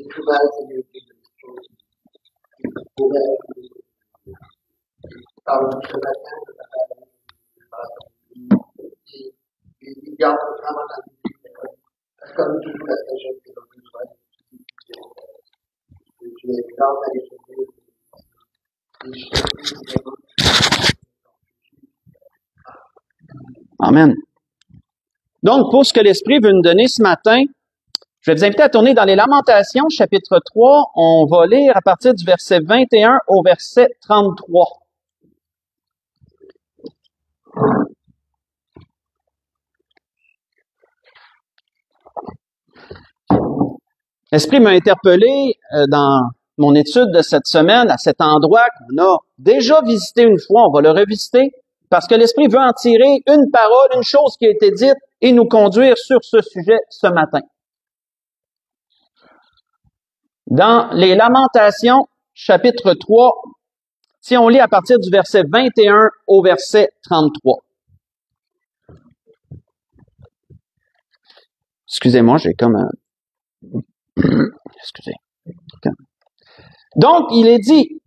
souvent, c'est des choses qui pourraient être par ce matin, il garde vraiment la vie. Comme tout à fait jeune, tu es dans ta Amen. Donc, pour ce que l'Esprit veut nous donner ce matin, je vais vous inviter à tourner dans les Lamentations, chapitre 3. On va lire à partir du verset 21 au verset 33. L'Esprit m'a interpellé dans mon étude de cette semaine à cet endroit qu'on a déjà visité une fois. On va le revisiter parce que l'Esprit veut en tirer une parole, une chose qui a été dite et nous conduire sur ce sujet ce matin. Dans les Lamentations, chapitre 3, si on lit à partir du verset 21 au verset 33. Excusez-moi, j'ai comme un... Excusez. Donc, il est dit,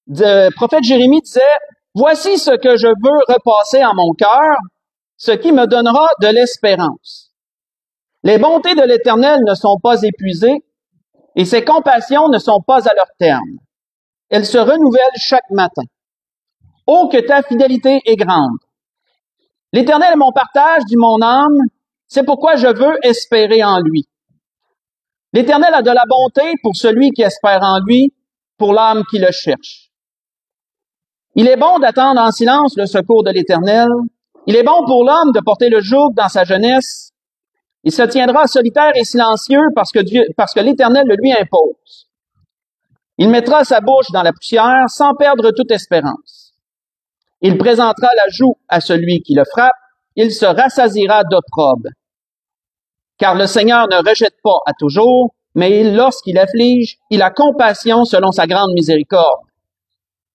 le prophète Jérémie disait, « Voici ce que je veux repasser en mon cœur, ce qui me donnera de l'espérance. Les bontés de l'Éternel ne sont pas épuisées, et ses compassions ne sont pas à leur terme. Elles se renouvellent chaque matin. Oh, que ta fidélité est grande! L'Éternel est mon partage, dit mon âme, c'est pourquoi je veux espérer en lui. L'Éternel a de la bonté pour celui qui espère en lui, pour l'âme qui le cherche. Il est bon d'attendre en silence le secours de l'Éternel. Il est bon pour l'homme de porter le joug dans sa jeunesse. Il se tiendra solitaire et silencieux parce que l'Éternel le lui impose. Il mettra sa bouche dans la poussière sans perdre toute espérance. Il présentera la joue à celui qui le frappe. Il se rassasiera d'opprobre. Car le Seigneur ne rejette pas à toujours, mais lorsqu'il afflige, il a compassion selon sa grande miséricorde.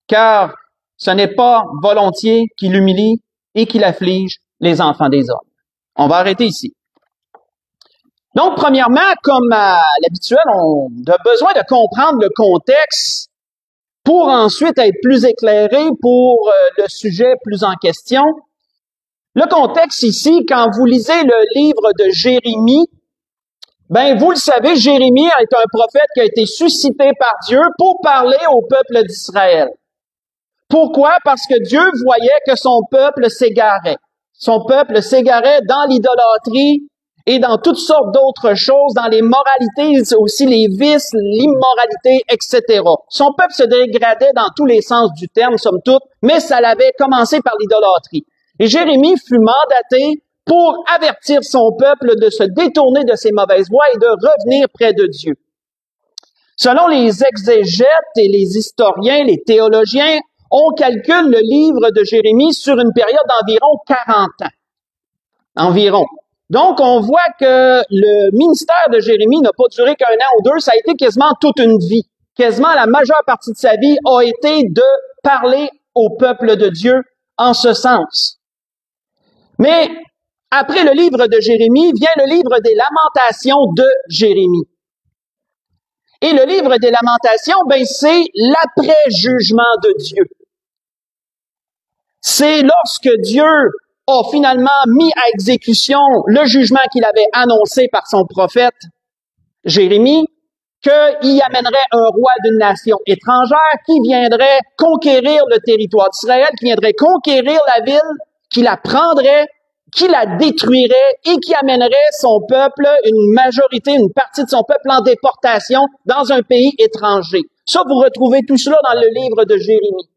Car ce n'est pas volontiers qu'il humilie et qu'il afflige les enfants des hommes. On va arrêter ici. Donc, premièrement, comme à l'habituel, on a besoin de comprendre le contexte pour ensuite être plus éclairé pour le sujet plus en question. Le contexte ici, quand vous lisez le livre de Jérémie, ben vous le savez, Jérémie est un prophète qui a été suscité par Dieu pour parler au peuple d'Israël. Pourquoi? Parce que Dieu voyait que son peuple s'égarait. Son peuple s'égarait dans l'idolâtrie et dans toutes sortes d'autres choses, dans les moralités, aussi les vices, l'immoralité, etc. Son peuple se dégradait dans tous les sens du terme, somme toute, mais ça l'avait commencé par l'idolâtrie. Et Jérémie fut mandaté pour avertir son peuple de se détourner de ses mauvaises voies et de revenir près de Dieu. Selon les exégètes et les historiens, les théologiens, on calcule le livre de Jérémie sur une période d'environ 40 ans. Environ. Donc, on voit que le ministère de Jérémie n'a pas duré qu'un an ou deux, ça a été quasiment toute une vie. Quasiment la majeure partie de sa vie a été de parler au peuple de Dieu en ce sens. Mais après le livre de Jérémie vient le livre des Lamentations de Jérémie. Et le livre des Lamentations, ben c'est l'après-jugement de Dieu. C'est lorsque Dieu a finalement mis à exécution le jugement qu'il avait annoncé par son prophète Jérémie, qu'il amènerait un roi d'une nation étrangère qui viendrait conquérir le territoire d'Israël, qui viendrait conquérir la ville, qui la prendrait, qui la détruirait et qui amènerait son peuple, une majorité, une partie de son peuple en déportation dans un pays étranger. Ça, vous retrouvez tout cela dans le livre de Jérémie.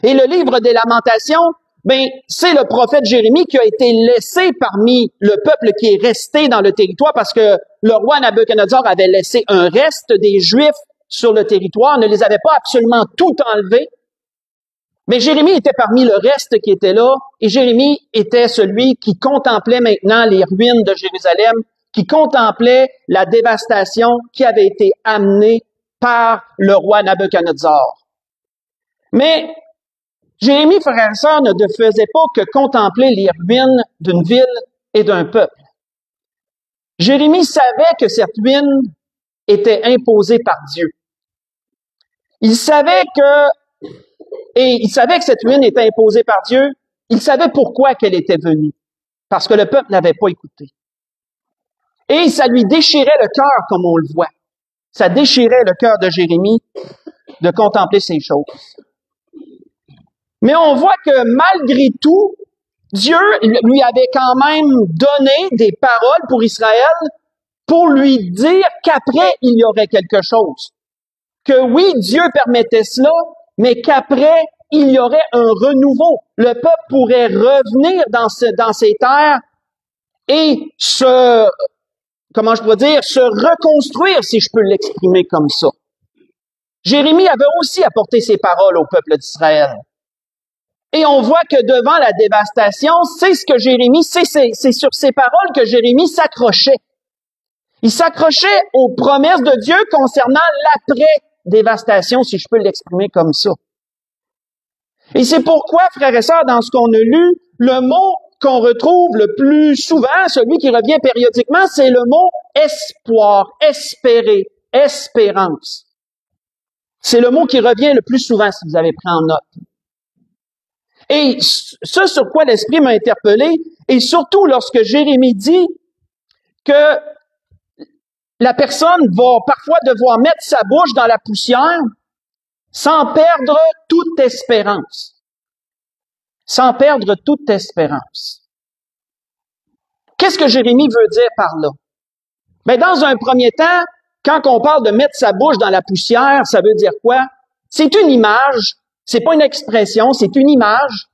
Et le livre des Lamentations, ben, c'est le prophète Jérémie qui a été laissé parmi le peuple qui est resté dans le territoire parce que le roi Nabuchodonosor avait laissé un reste des Juifs sur le territoire, ne les avait pas absolument tout enlevés. Mais Jérémie était parmi le reste qui était là, et Jérémie était celui qui contemplait maintenant les ruines de Jérusalem, qui contemplait la dévastation qui avait été amenée par le roi Nabuchodonosor. Mais Jérémie, frères et sœurs, ne faisait pas que contempler les ruines d'une ville et d'un peuple. Jérémie savait que cette ruine était imposée par Dieu. Il savait que cette ruine était imposée par Dieu. Il savait pourquoi qu'elle était venue. Parce que le peuple n'avait pas écouté. Et ça lui déchirait le cœur, comme on le voit. Ça déchirait le cœur de Jérémie de contempler ces choses. Mais on voit que malgré tout, Dieu lui avait quand même donné des paroles pour Israël pour lui dire qu'après, il y aurait quelque chose. Que oui, Dieu permettait cela, mais qu'après, il y aurait un renouveau. Le peuple pourrait revenir dans ces terres et se reconstruire, si je peux l'exprimer comme ça. Jérémie avait aussi apporté ses paroles au peuple d'Israël. Et on voit que devant la dévastation, c'est sur ces paroles que Jérémie s'accrochait. Il s'accrochait aux promesses de Dieu concernant l'après-dévastation, si je peux l'exprimer comme ça. Et c'est pourquoi, frères et sœurs, dans ce qu'on a lu, le mot qu'on retrouve le plus souvent, celui qui revient périodiquement, c'est le mot espoir, espérer, espérance. C'est le mot qui revient le plus souvent, si vous avez pris en note. Et ce sur quoi l'Esprit m'a interpellé, et surtout lorsque Jérémie dit que la personne va parfois devoir mettre sa bouche dans la poussière sans perdre toute espérance. Sans perdre toute espérance. Qu'est-ce que Jérémie veut dire par là? Ben, dans un premier temps, quand on parle de mettre sa bouche dans la poussière, ça veut dire quoi? C'est une image, c'est pas une expression, c'est une image.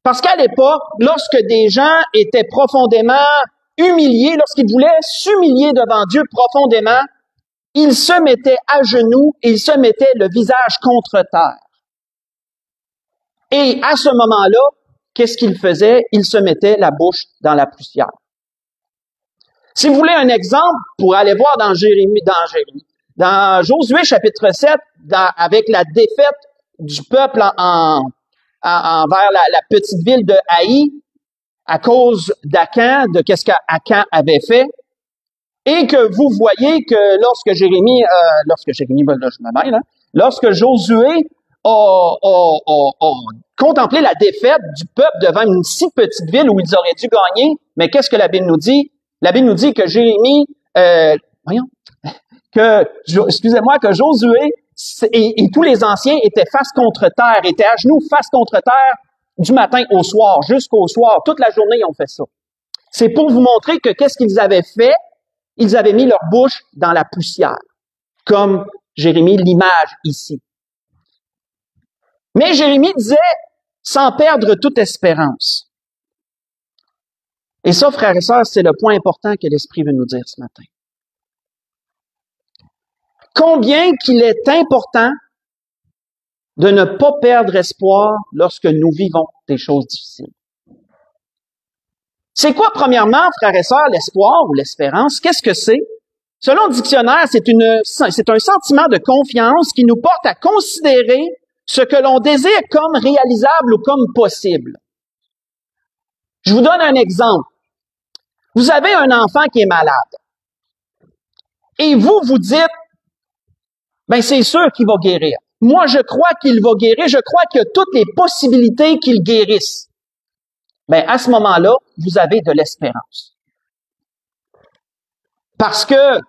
Parce qu'à l'époque, lorsque des gens étaient profondément humiliés, lorsqu'ils voulaient s'humilier devant Dieu profondément, ils se mettaient à genoux et ils se mettaient le visage contre terre. Et à ce moment-là, qu'est-ce qu'ils faisaient? Ils se mettaient la bouche dans la poussière. Si vous voulez un exemple, pour aller voir dans Josué chapitre 7, avec la défaite du peuple envers la petite ville de Haï, à cause d'Akan, de qu'est-ce qu'Akan avait fait, et que vous voyez que lorsque Josué a contemplé la défaite du peuple devant une si petite ville où ils auraient dû gagner, mais qu'est-ce que la Bible nous dit? La Bible nous dit que que Josué et tous les anciens étaient face contre terre, étaient à genoux face contre terre du matin au soir, jusqu'au soir. Toute la journée, ils ont fait ça. C'est pour vous montrer que qu'est-ce qu'ils avaient fait? Ils avaient mis leur bouche dans la poussière, comme Jérémie l'image ici. Mais Jérémie disait, sans perdre toute espérance. Et ça, frères et sœurs, c'est le point important que l'Esprit veut nous dire ce matin. Combien qu'il est important de ne pas perdre espoir lorsque nous vivons des choses difficiles. C'est quoi, premièrement, frères et sœurs, l'espoir ou l'espérance? Qu'est-ce que c'est? Selon le dictionnaire, c'est un sentiment de confiance qui nous porte à considérer ce que l'on désire comme réalisable ou comme possible. Je vous donne un exemple. Vous avez un enfant qui est malade. Et vous dites, ben c'est sûr qu'il va guérir. Moi, je crois qu'il va guérir. Je crois qu'il y a toutes les possibilités qu'il guérisse. Ben à ce moment-là, vous avez de l'espérance. Parce que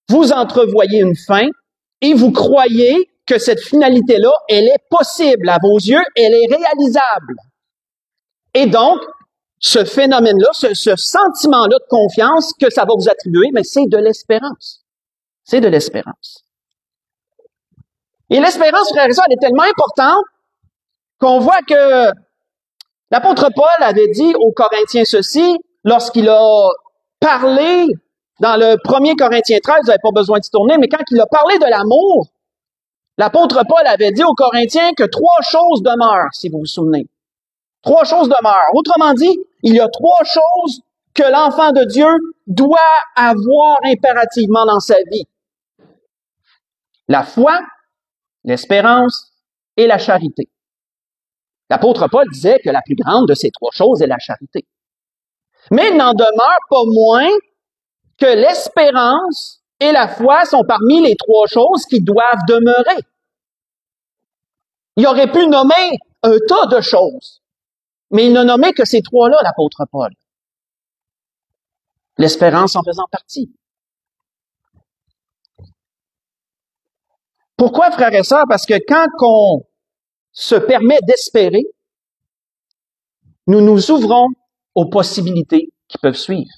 vous entrevoyez une fin et vous croyez que cette finalité-là, elle est possible à vos yeux, elle est réalisable. Et donc, ce phénomène-là, ce sentiment-là de confiance que ça va vous attribuer, mais c'est de l'espérance. C'est de l'espérance. Et l'espérance, frères et sœurs, elle est tellement importante qu'on voit que l'apôtre Paul avait dit aux Corinthiens ceci, lorsqu'il a parlé dans le 1er Corinthiens 13, vous n'avez pas besoin de se tourner, mais quand il a parlé de l'amour, l'apôtre Paul avait dit aux Corinthiens que 3 choses demeurent, si vous vous souvenez. 3 choses demeurent. Autrement dit, il y a 3 choses que l'enfant de Dieu doit avoir impérativement dans sa vie. La foi, l'espérance et la charité. L'apôtre Paul disait que la plus grande de ces 3 choses est la charité. Mais il n'en demeure pas moins que l'espérance et la foi sont parmi les 3 choses qui doivent demeurer. Il aurait pu nommer un tas de choses, mais il n'a nommé que ces 3-là, l'apôtre Paul. L'espérance en faisant partie. Pourquoi, frères et sœurs? Parce que quand on se permet d'espérer, nous nous ouvrons aux possibilités qui peuvent suivre.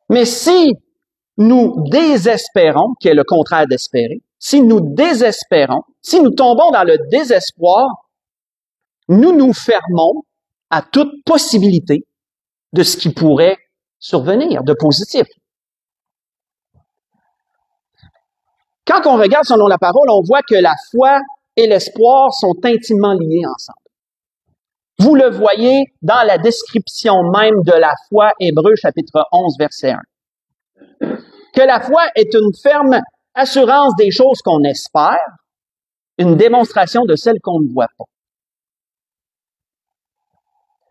Mais si nous désespérons, qui est le contraire d'espérer, si nous désespérons, si nous tombons dans le désespoir, nous nous fermons à toute possibilité de ce qui pourrait survenir de positif. Quand on regarde selon la parole, on voit que la foi et l'espoir sont intimement liés ensemble. Vous le voyez dans la description même de la foi, Hébreux chapitre 11, verset 1. Que la foi est une ferme assurance des choses qu'on espère, une démonstration de celles qu'on ne voit pas.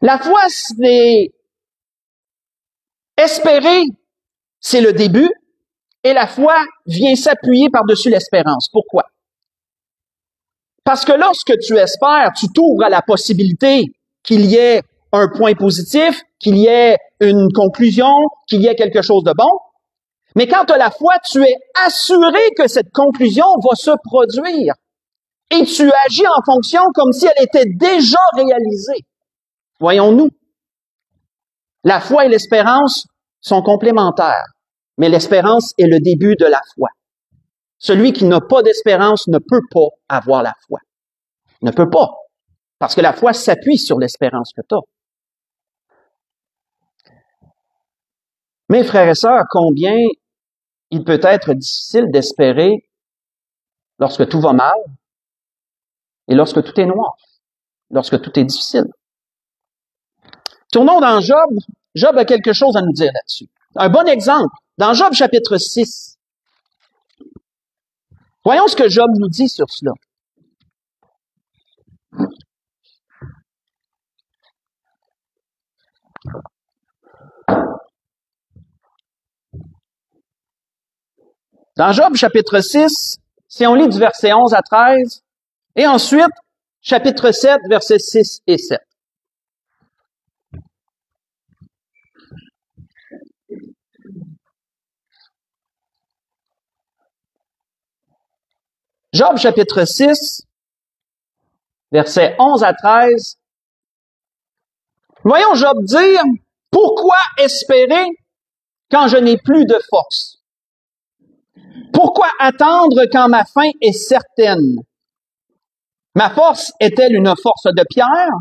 La foi, c'est espérer, c'est le début, et la foi vient s'appuyer par-dessus l'espérance. Pourquoi? Parce que lorsque tu espères, tu t'ouvres à la possibilité qu'il y ait un point positif, qu'il y ait une conclusion, qu'il y ait quelque chose de bon. Mais quand tu as la foi, tu es assuré que cette conclusion va se produire. Et tu agis en fonction comme si elle était déjà réalisée. Voyons-nous. La foi et l'espérance sont complémentaires, mais l'espérance est le début de la foi. Celui qui n'a pas d'espérance ne peut pas avoir la foi. Ne peut pas. Parce que la foi s'appuie sur l'espérance que tu as. Mes frères et sœurs, combien il peut être difficile d'espérer lorsque tout va mal et lorsque tout est noir, lorsque tout est difficile. Tournons dans Job. Job a quelque chose à nous dire là-dessus. Un bon exemple, dans Job chapitre 6. Voyons ce que Job nous dit sur cela. Dans Job chapitre 6, si on lit du verset 11 à 13, et ensuite, chapitre 7, versets 6 et 7. Job chapitre 6, versets 11 à 13. Voyons Job dire, « Pourquoi espérer quand je n'ai plus de force? Pourquoi attendre quand ma fin est certaine? Ma force est-elle une force de pierre?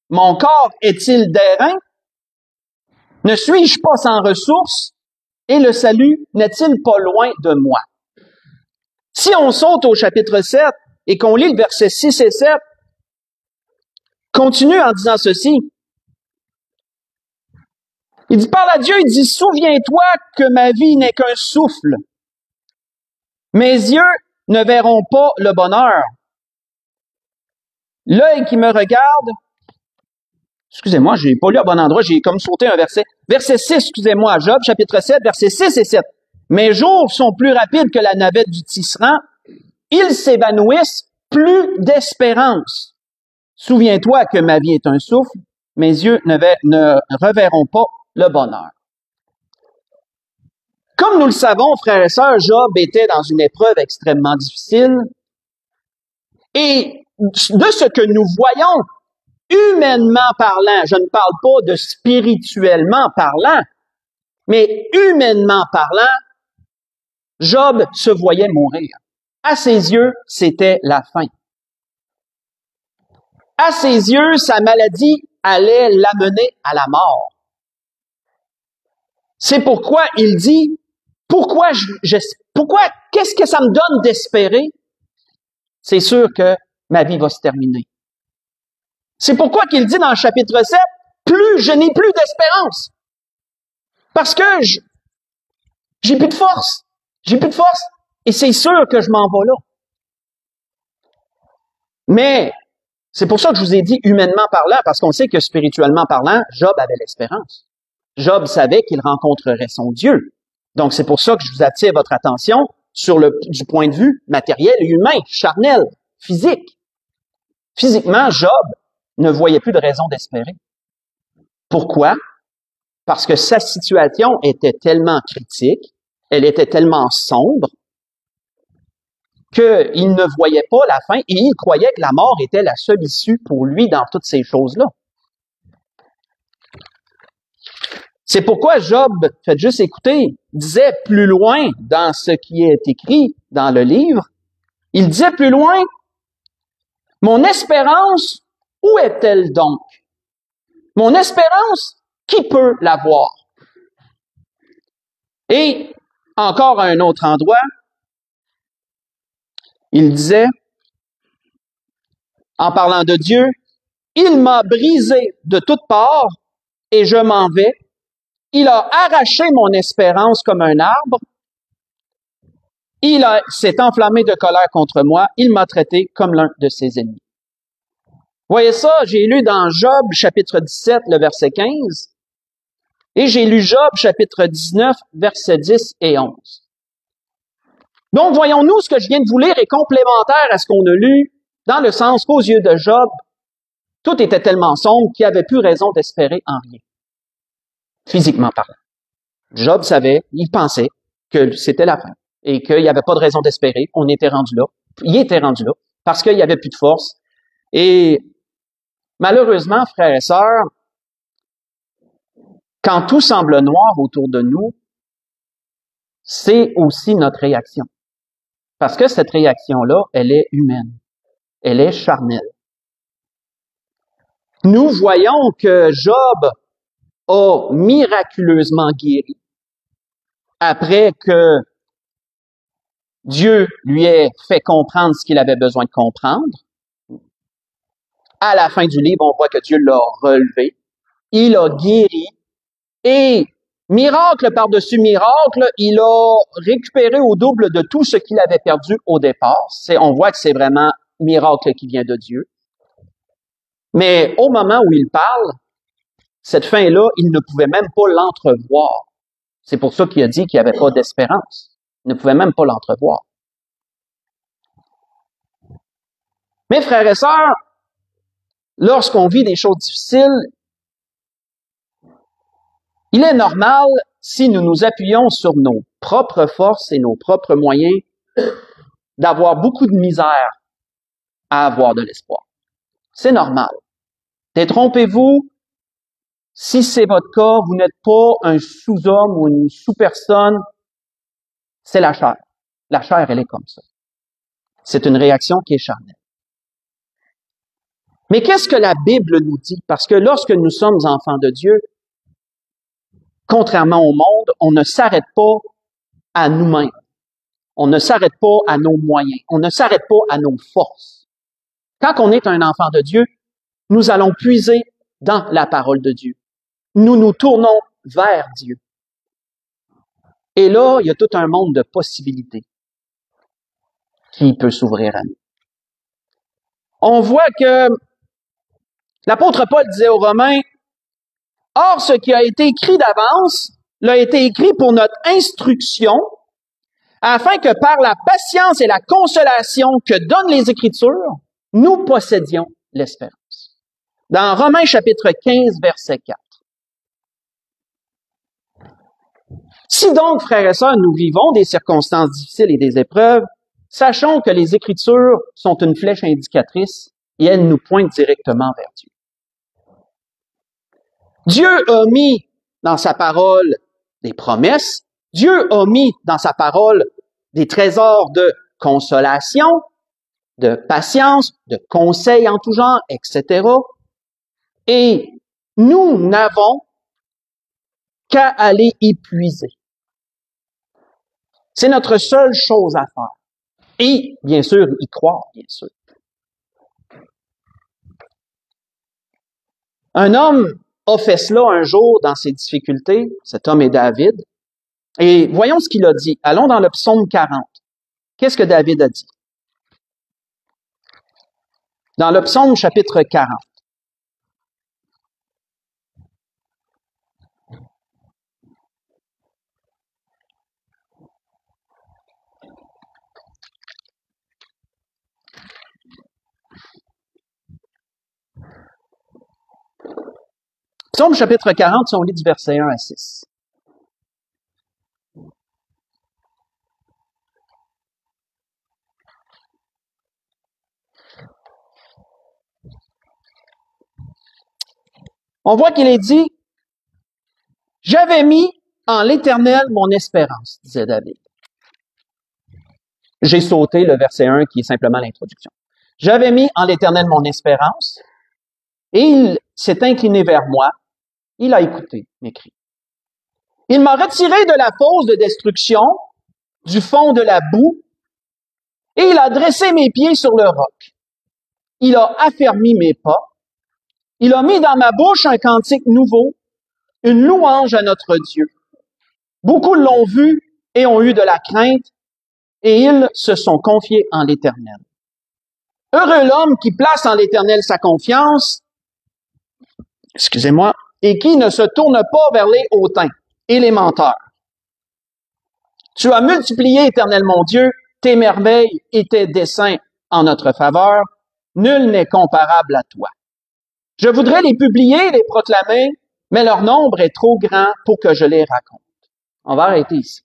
Mon corps est-il d'airain? Ne suis-je pas sans ressources? Et le salut n'est-il pas loin de moi? » Si on saute au chapitre 7 et qu'on lit le verset 6 et 7, continue en disant ceci. Il dit, parle à Dieu, il dit, « Souviens-toi que ma vie n'est qu'un souffle. Mes yeux ne verront pas le bonheur. L'œil qui me regarde, excusez-moi, j'ai pas lu à bon endroit, j'ai comme sauté un verset. Verset 6, excusez-moi, Job, chapitre 7, versets 6 et 7. Mes jours sont plus rapides que la navette du tisserand. Ils s'évanouissent, plus d'espérance. Souviens-toi que ma vie est un souffle. Mes yeux ne reverront pas le bonheur. » Comme nous le savons, frères et sœurs, Job était dans une épreuve extrêmement difficile. Et de ce que nous voyons, humainement parlant, je ne parle pas de spirituellement parlant, mais humainement parlant, Job se voyait mourir. À ses yeux, c'était la fin. À ses yeux, sa maladie allait l'amener à la mort. C'est pourquoi il dit, pourquoi qu'est-ce que ça me donne d'espérer? C'est sûr que ma vie va se terminer. C'est pourquoi qu'il dit dans le chapitre 7, je n'ai plus d'espérance. Parce que j'ai plus de force. J'ai plus de force. Et c'est sûr que je m'en vais là. Mais, c'est pour ça que je vous ai dit humainement parlant, parce qu'on sait que spirituellement parlant, Job avait l'espérance. Job savait qu'il rencontrerait son Dieu. Donc, c'est pour ça que je vous attire votre attention du point de vue matériel et humain, charnel, physique. Physiquement, Job ne voyait plus de raison d'espérer. Pourquoi? Parce que sa situation était tellement critique, elle était tellement sombre, qu'il ne voyait pas la fin et il croyait que la mort était la seule issue pour lui dans toutes ces choses-là. C'est pourquoi Job, faites juste écouter, disait plus loin dans ce qui est écrit dans le livre, il disait plus loin, « Mon espérance, où est-elle donc? Mon espérance, qui peut l'avoir? » Et encore à un autre endroit, il disait, en parlant de Dieu, « Il m'a brisé de toutes parts et je m'en vais. Il a arraché mon espérance comme un arbre. Il s'est enflammé de colère contre moi. Il m'a traité comme l'un de ses ennemis. » Voyez ça, j'ai lu dans Job, chapitre 17, le verset 15, et j'ai lu Job, chapitre 19, versets 10 et 11. Donc, voyons-nous, ce que je viens de vous lire est complémentaire à ce qu'on a lu, dans le sens qu'aux yeux de Job, tout était tellement sombre qu'il n'avait plus raison d'espérer en rien, physiquement parlant. Job savait, il pensait que c'était la fin et qu'il n'y avait pas de raison d'espérer. On était rendu là. Il était rendu là parce qu'il n'y avait plus de force. Et malheureusement, frères et sœurs, quand tout semble noir autour de nous, c'est aussi notre réaction. Parce que cette réaction-là, elle est humaine. Elle est charnelle. Nous voyons que Job a miraculeusement guéri après que Dieu lui ait fait comprendre ce qu'il avait besoin de comprendre. À la fin du livre, on voit que Dieu l'a relevé. Il a guéri et miracle par-dessus miracle, il a récupéré au double de tout ce qu'il avait perdu au départ. On voit que c'est vraiment miracle qui vient de Dieu. Mais au moment où il parle, cette fin-là, il ne pouvait même pas l'entrevoir. C'est pour ça qu'il a dit qu'il n'y avait pas d'espérance. Il ne pouvait même pas l'entrevoir. Mes frères et sœurs, lorsqu'on vit des choses difficiles, il est normal, si nous nous appuyons sur nos propres forces et nos propres moyens, d'avoir beaucoup de misère à avoir de l'espoir. C'est normal. Détrompez-vous, si c'est votre cas, vous n'êtes pas un sous-homme ou une sous-personne, c'est la chair. La chair, elle est comme ça. C'est une réaction qui est charnelle. Mais qu'est-ce que la Bible nous dit? Parce que lorsque nous sommes enfants de Dieu, contrairement au monde, on ne s'arrête pas à nous-mêmes. On ne s'arrête pas à nos moyens. On ne s'arrête pas à nos forces. Quand on est un enfant de Dieu, nous allons puiser dans la parole de Dieu. Nous nous tournons vers Dieu. Et là, il y a tout un monde de possibilités qui peut s'ouvrir à nous. On voit que l'apôtre Paul disait aux Romains, « Or, ce qui a été écrit d'avance l'a été écrit pour notre instruction, afin que par la patience et la consolation que donnent les Écritures, nous possédions l'espérance. » Dans Romains chapitre 15, verset 4. Si donc, frères et sœurs, nous vivons des circonstances difficiles et des épreuves, sachons que les Écritures sont une flèche indicatrice et elles nous pointent directement vers Dieu. Dieu a mis dans sa parole des promesses. Dieu a mis dans sa parole des trésors de consolation, de patience, de conseils en tout genre, etc. Et nous n'avons qu'à aller y puiser. C'est notre seule chose à faire. Et, bien sûr, y croire, bien sûr. Un homme a fait cela un jour dans ses difficultés. Cet homme est David. Et voyons ce qu'il a dit. Allons dans le psaume 40. Qu'est-ce que David a dit? Dans le psaume chapitre 40. Psaume chapitre 40, si on lit du verset 1 à 6. On voit qu'il est dit, « J'avais mis en l'Éternel mon espérance, disait David. » J'ai sauté le verset 1 qui est simplement l'introduction. « J'avais mis en l'Éternel mon espérance, et il s'est incliné vers moi, il a écouté mes cris. Il m'a retiré de la fosse de destruction, du fond de la boue, et il a dressé mes pieds sur le roc. Il a affermi mes pas. Il a mis dans ma bouche un cantique nouveau, une louange à notre Dieu. Beaucoup l'ont vu et ont eu de la crainte, et ils se sont confiés en l'Éternel. Heureux l'homme qui place en l'Éternel sa confiance, et qui ne se tourne pas vers les hautains et les menteurs. Tu as multiplié, Éternel mon Dieu, tes merveilles et tes desseins en notre faveur. Nul n'est comparable à toi. Je voudrais les publier, les proclamer, mais leur nombre est trop grand pour que je les raconte. On va arrêter ici.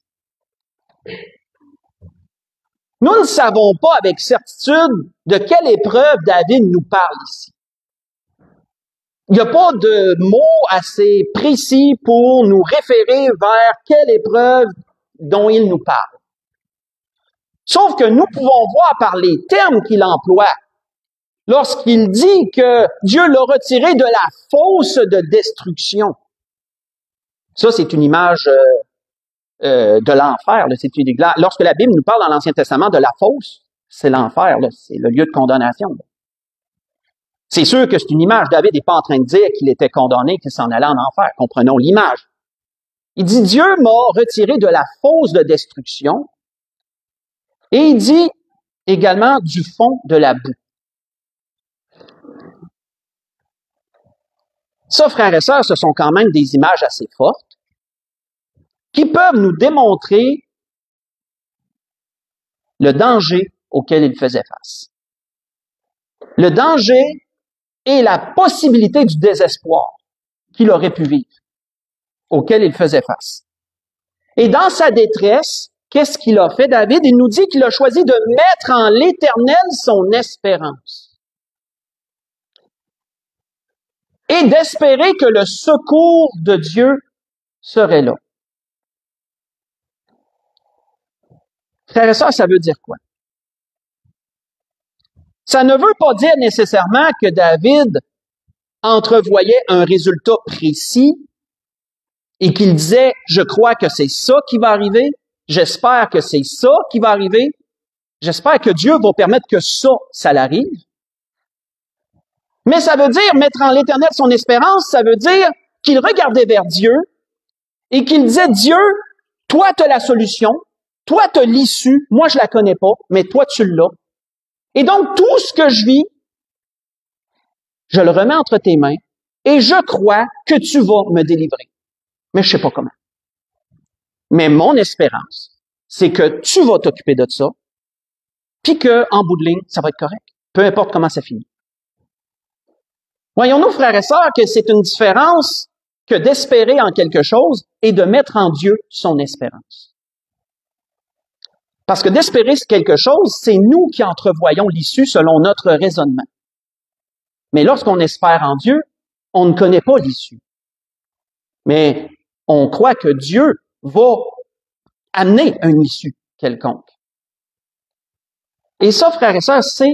Nous ne savons pas avec certitude de quelle épreuve David nous parle ici. Il n'y a pas de mots assez précis pour nous référer vers quelle épreuve dont il nous parle. Sauf que nous pouvons voir par les termes qu'il emploie lorsqu'il dit que Dieu l'a retiré de la fosse de destruction. Ça, c'est une image de l'enfer. Lorsque la Bible nous parle dans l'Ancien Testament de la fosse, c'est l'enfer, c'est le lieu de condamnation. C'est sûr que c'est une image. David n'est pas en train de dire qu'il était condamné, qu'il s'en allait en enfer. Comprenons l'image. Il dit, Dieu m'a retiré de la fosse de destruction. Et il dit également du fond de la boue. Ça, frères et sœurs, ce sont quand même des images assez fortes qui peuvent nous démontrer le danger auquel il faisait face. Le danger et la possibilité du désespoir qu'il aurait pu vivre, auquel il faisait face. Et dans sa détresse, qu'est-ce qu'il a fait, David? Il nous dit qu'il a choisi de mettre en l'Éternel son espérance. Et d'espérer que le secours de Dieu serait là. Frères et sœurs, ça veut dire quoi? Ça ne veut pas dire nécessairement que David entrevoyait un résultat précis et qu'il disait, je crois que c'est ça qui va arriver, j'espère que c'est ça qui va arriver, j'espère que Dieu va permettre que ça l'arrive. Mais ça veut dire mettre en l'Éternel son espérance, ça veut dire qu'il regardait vers Dieu et qu'il disait, Dieu, toi tu as la solution, toi tu as l'issue, moi je la connais pas, mais toi tu l'as. Et donc tout ce que je vis, je le remets entre tes mains et je crois que tu vas me délivrer. Mais je sais pas comment. Mais mon espérance, c'est que tu vas t'occuper de ça, puis que, en bout de ligne, ça va être correct. Peu importe comment ça finit. Voyons-nous, frères et sœurs, que c'est une différence que d'espérer en quelque chose et de mettre en Dieu son espérance. Parce que d'espérer quelque chose, c'est nous qui entrevoyons l'issue selon notre raisonnement. Mais lorsqu'on espère en Dieu, on ne connaît pas l'issue. Mais on croit que Dieu va amener une issue quelconque. Et ça, frères et sœurs, c'est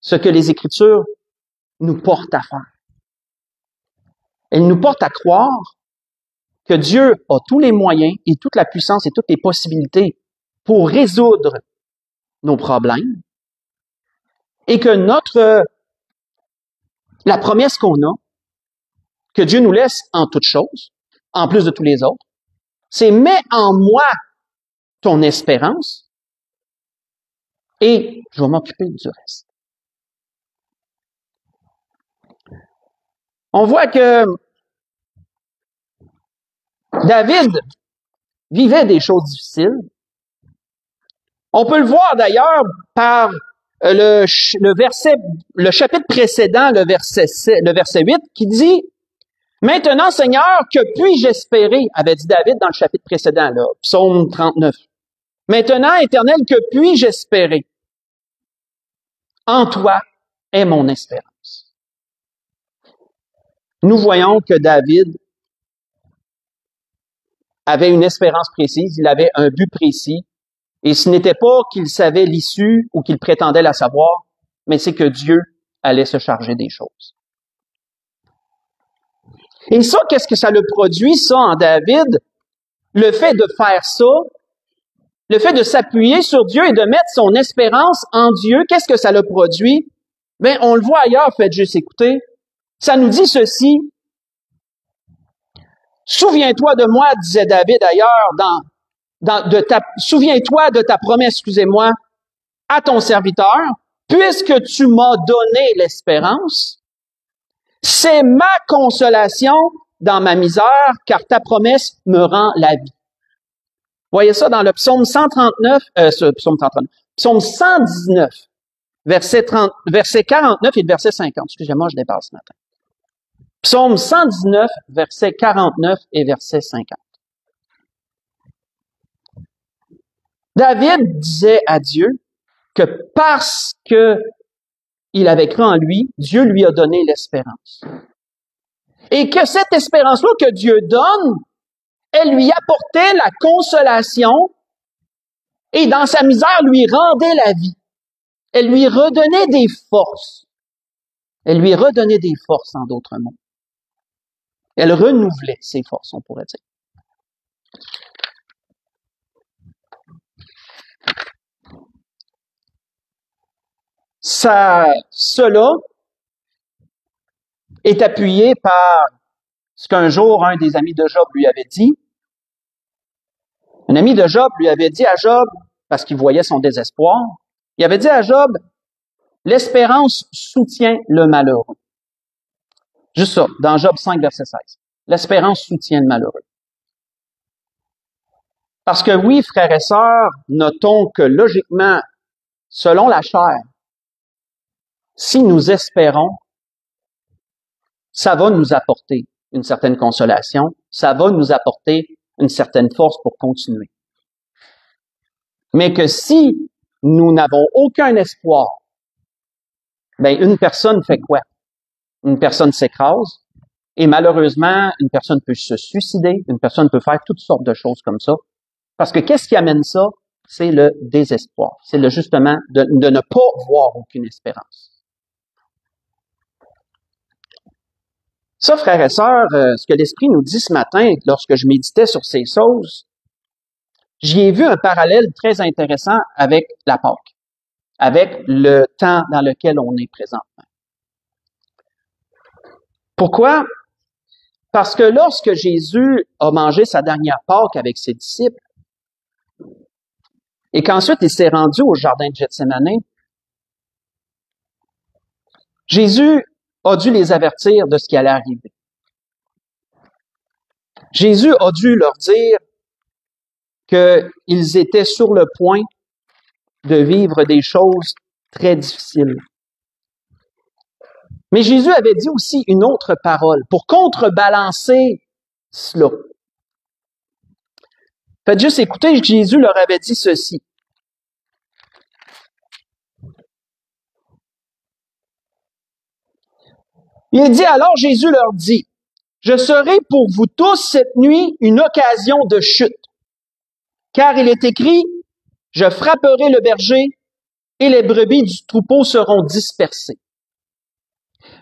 ce que les Écritures nous portent à faire. Elles nous portent à croire que Dieu a tous les moyens et toute la puissance et toutes les possibilités pour résoudre nos problèmes et que la promesse qu'on a, que Dieu nous laisse en toutes choses, en plus de tous les autres, c'est « mets en moi ton espérance et je vais m'occuper du reste ». On voit que David vivait des choses difficiles. On peut le voir d'ailleurs par le chapitre précédent, le verset 8, qui dit Maintenant, Seigneur, que puis-je espérer? Avait dit David dans le chapitre précédent, là, Psaume 39. Maintenant, Éternel, que puis-je espérer? En toi est mon espérance. Nous voyons que David avait une espérance précise, il avait un but précis, et ce n'était pas qu'il savait l'issue ou qu'il prétendait la savoir, mais c'est que Dieu allait se charger des choses. Et ça, qu'est-ce que ça le produit, ça, en David? Le fait de faire ça, le fait de s'appuyer sur Dieu et de mettre son espérance en Dieu, qu'est-ce que ça le produit? Ben, on le voit ailleurs, faites juste écouter. Ça nous dit ceci. Souviens-toi de moi, disait David ailleurs, souviens-toi de ta promesse, excusez-moi, à ton serviteur, puisque tu m'as donné l'espérance, c'est ma consolation dans ma misère, car ta promesse me rend la vie. Voyez ça dans le psaume 139, psaume 119, verset 49 et le verset 50. Excusez-moi, je dépasse ce matin. Psaume 119, verset 49 et verset 50. David disait à Dieu que parce que il avait cru en lui, Dieu lui a donné l'espérance. Et que cette espérance-là que Dieu donne, elle lui apportait la consolation et dans sa misère lui rendait la vie. Elle lui redonnait des forces. Elle lui redonnait des forces, en d'autres mots. Elle renouvelait ses forces, on pourrait dire. Cela est appuyé par ce qu'un jour un des amis de Job lui avait dit. Un ami de Job lui avait dit à Job, parce qu'il voyait son désespoir, il avait dit à Job, l'espérance soutient le malheureux. Juste ça, dans Job 5, verset 16. L'espérance soutient le malheureux. Parce que oui, frères et sœurs, notons que logiquement, selon la chair, si nous espérons, ça va nous apporter une certaine consolation, ça va nous apporter une certaine force pour continuer. Mais que si nous n'avons aucun espoir, ben une personne fait quoi? Une personne s'écrase et malheureusement, une personne peut se suicider, une personne peut faire toutes sortes de choses comme ça. Parce que qu'est-ce qui amène ça? C'est le désespoir. C'est justement de ne pas voir aucune espérance. Ça, frères et sœurs, ce que l'Esprit nous dit ce matin, lorsque je méditais sur ces choses, j'y ai vu un parallèle très intéressant avec la Pâque, avec le temps dans lequel on est présentement. Pourquoi? Parce que lorsque Jésus a mangé sa dernière Pâque avec ses disciples, et qu'ensuite il s'est rendu au jardin de Gethsémani, Jésus a dû les avertir de ce qui allait arriver. Jésus a dû leur dire qu'ils étaient sur le point de vivre des choses très difficiles. Mais Jésus avait dit aussi une autre parole pour contrebalancer cela. Faites juste écouter, Jésus leur avait dit ceci. Il dit alors, Jésus leur dit, « Je serai pour vous tous cette nuit une occasion de chute, car il est écrit, je frapperai le berger et les brebis du troupeau seront dispersées.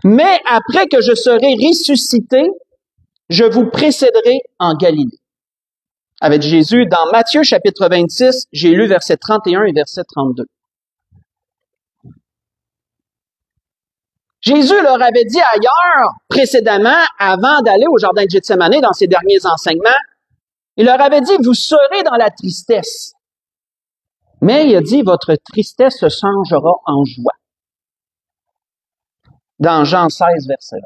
Mais après que je serai ressuscité, je vous précéderai en Galilée. » Avec Jésus, dans Matthieu chapitre 26, j'ai lu verset 31 et verset 32. Jésus leur avait dit ailleurs, précédemment, avant d'aller au jardin de Gethsémani, dans ses derniers enseignements, il leur avait dit, vous serez dans la tristesse. Mais il a dit, votre tristesse se changera en joie. Dans Jean 16, verset 20.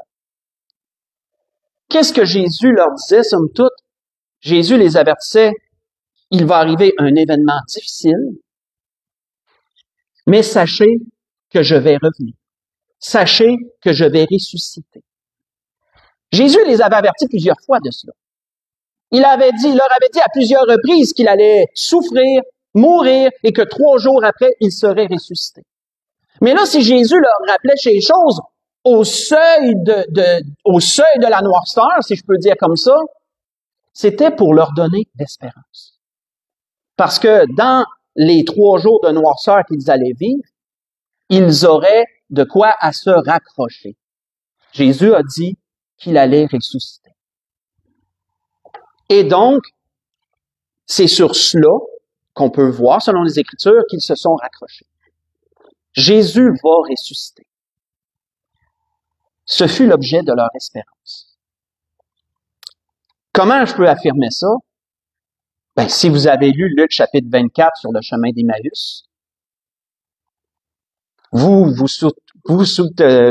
Qu'est-ce que Jésus leur disait, somme toute? Jésus les avertissait, il va arriver un événement difficile, mais sachez que je vais revenir. Sachez que je vais ressusciter. Jésus les avait avertis plusieurs fois de cela. Il leur avait dit à plusieurs reprises qu'il allait souffrir, mourir et que 3 jours après, il serait ressuscité. Mais là, si Jésus leur rappelait ces choses au seuil de la noirceur, si je peux dire comme ça, c'était pour leur donner l'espérance. Parce que dans les 3 jours de noirceur qu'ils allaient vivre, ils auraient de quoi à se raccrocher. Jésus a dit qu'il allait ressusciter. Et donc, c'est sur cela qu'on peut voir, selon les Écritures, qu'ils se sont raccrochés. Jésus va ressusciter. Ce fut l'objet de leur espérance. Comment je peux affirmer ça? Ben, si vous avez lu Luc chapitre 24 sur le chemin d'Emmaüs, vous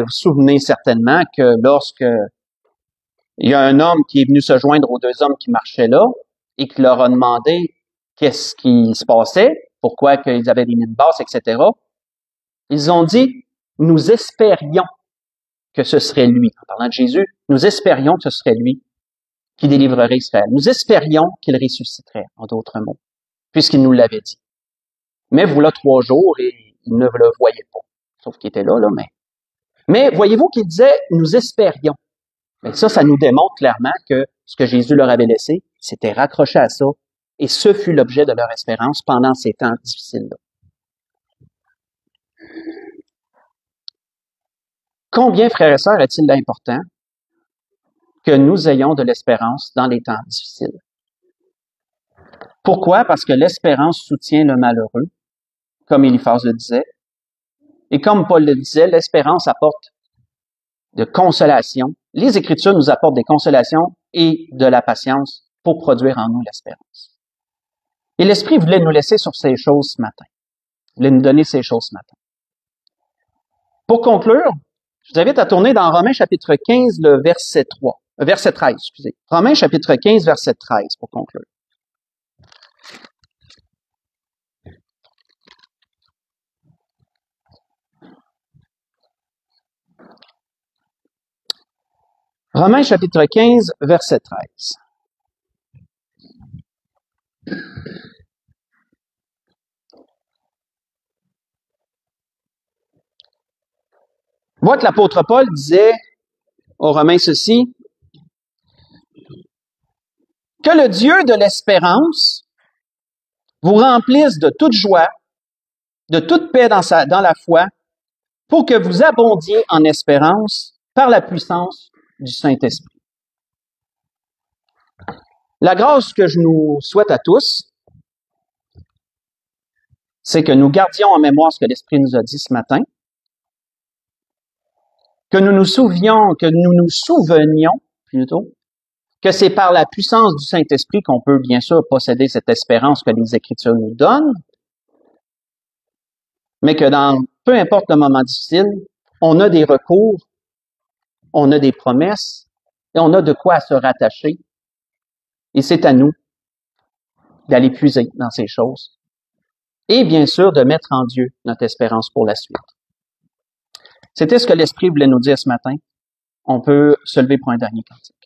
souvenez certainement que lorsque il y a un homme qui est venu se joindre aux 2 hommes qui marchaient là et qui leur a demandé qu'est-ce qui se passait, pourquoi qu'ils avaient des mines basses, etc. Ils ont dit, nous espérions que ce serait lui. En parlant de Jésus, nous espérions que ce serait lui qui délivrerait Israël. Nous espérions qu'il ressusciterait, en d'autres mots, puisqu'il nous l'avait dit. Mais voilà 3 jours et ils ne le voyaient pas. Sauf qu'il était là, Mais voyez-vous qu'il disait, nous espérions. Mais ça nous démontre clairement que ce que Jésus leur avait laissé, c'était raccroché à ça, et ce fut l'objet de leur espérance pendant ces temps difficiles-là. Combien, frères et sœurs, est-il important que nous ayons de l'espérance dans les temps difficiles? Pourquoi? Parce que l'espérance soutient le malheureux, comme Éliphaz le disait, et comme Paul le disait, l'espérance apporte de consolation. Les Écritures nous apportent des consolations et de la patience pour produire en nous l'espérance. Et l'Esprit voulait nous laisser sur ces choses ce matin. Il voulait nous donner ces choses ce matin. Pour conclure, je vous invite à tourner dans Romains chapitre 15, le verset 13, excusez. Romains chapitre 15, verset 13, pour conclure. Romains chapitre 15, verset 13. On voit que l'apôtre Paul disait aux Romains ceci, que le Dieu de l'espérance vous remplisse de toute joie, de toute paix dans la foi, pour que vous abondiez en espérance par la puissance du Saint-Esprit. La grâce que je nous souhaite à tous, c'est que nous gardions en mémoire ce que l'Esprit nous a dit ce matin, que nous nous souvenions plutôt, que c'est par la puissance du Saint-Esprit qu'on peut bien sûr posséder cette espérance que les Écritures nous donnent, mais que peu importe le moment difficile, on a des recours, on a des promesses, et on a de quoi se rattacher. Et c'est à nous d'aller puiser dans ces choses. Et bien sûr, de mettre en Dieu notre espérance pour la suite. C'était ce que l'Esprit voulait nous dire ce matin. On peut se lever pour un dernier cantique.